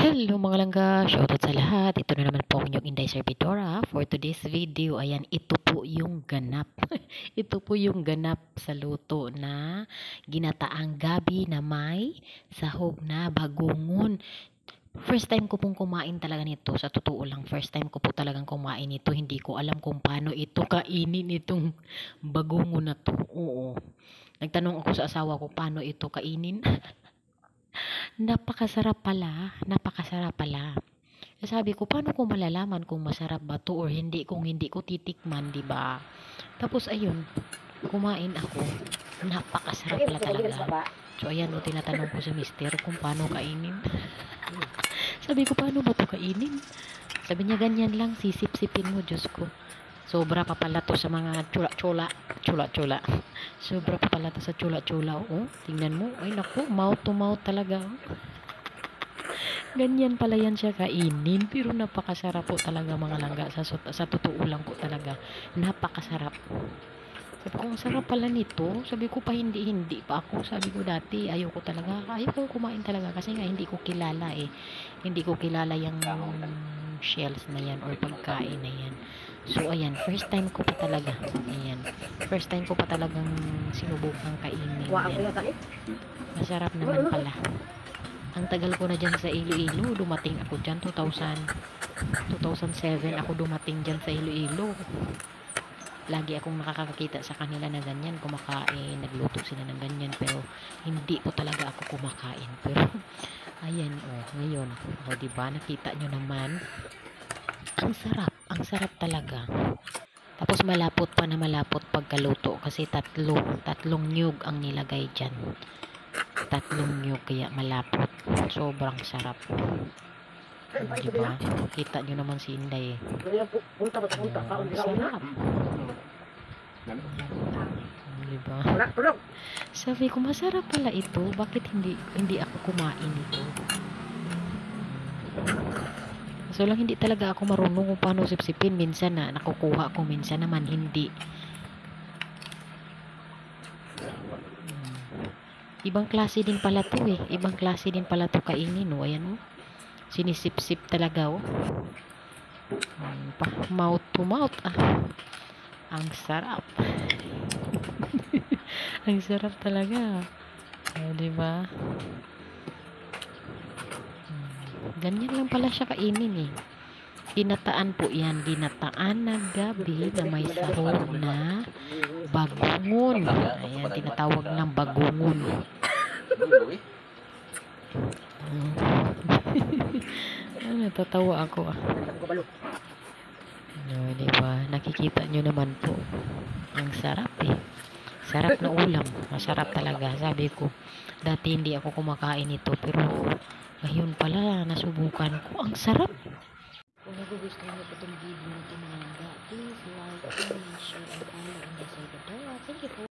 Hello mga langga, shoutout sa lahat. Ito na naman po ang inyong Inday Servidora. For today's video, ayan, ito po yung ganap. Ito po yung ganap sa luto na ginataang gabi na may sahog na bagungon. First time ko pong kumain talaga nito. Sa totoo lang, first time ko po talagang kumain nito. Hindi ko alam kung paano ito kainin itong bagungon na to. Oo. Nagtanong ako sa asawa ko paano ito kainin. Napakasarap pala, napakasarap pala. Sabi ko, paano ko malalaman kung masarap ba to or hindi kung hindi ko titikman, 'di ba? Tapos ayun, kumain ako. Napakasarap pala talaga. So ayan, tinatanong ko si mister kung paano kainin. Sabi ko, paano ba to kainin? Sabi niya, ganyan lang, sisip-sipin mo, Diyos ko. Sobra pa pala to sa mga chula-chula. Sobra pa pala to sa chula-chula. Oh, tingnan mo. Ay, naku, mouth to mouth talaga. Ganyan pala yan siya kainin. Pero napakasarap po talaga mga langga. Sa totoo lang po talaga. Napakasarap. Sabi ko, ang sarap pala nito. Sabi ko pa hindi pa ako. Sabi ko dati, ayoko talaga. Ayaw ko kumain talaga kasi nga hindi ko kilala eh. Hindi ko kilala yung shells na yan or pagkain na yan. So ayan, first time ko pa talaga. Ayan. First time ko pa talagang sinubukang kainin. Masarap naman pala. Ang tagal ko na dyan sa Iloilo. Dumating ako dyan 2007 ako dumating dyan sa Iloilo. Lagi akong nakakakita sa kanila na ganyan kumakain, nagluto sila ng ganyan, pero hindi po talaga ako kumakain. Pero ayan, oh, ngayon, oh, diba, nakita nyo naman, ang sarap talaga. Tapos malapot pa na malapot pagkaluto kasi tatlong nyug ang nilagay dyan. Tatlong nyug kaya malapot. Sobrang sarap. Diba? Kita nyo naman si Inday eh. Ang sarap. Diba? Sabi ko, masarap pala ito. Bakit hindi ako kumain ito? So lang hindi talaga ako marunong kung paano sipsipin. Minsan na nakukuha ko, minsan naman hindi. Ibang klase din pala to eh. Ibang klase din pala to kainin. Oh. Ayan oh. Sinisip-sip talaga oh. Mouth to mouth ah. Ang sarap. Ang sarap talaga. Diba? Ganyan lang pala siya kainin eh. Ginataan po yan. Ginataan na gabi na may sahog na bagungon. Ayan, tinatawag ng bagungon. Natatawa ako ah. Diba? Nakikita nyo naman po. Ang sarap eh. Sarap na ulam. Masarap talaga. Sabi ko, dati hindi ako kumakain ito. Pero ngayon pala, nasubukan ko. Ang sarap. Kung nagugustuhan niyo po itong video na ito mga langga, please like, comment, share, and follow. And thank you for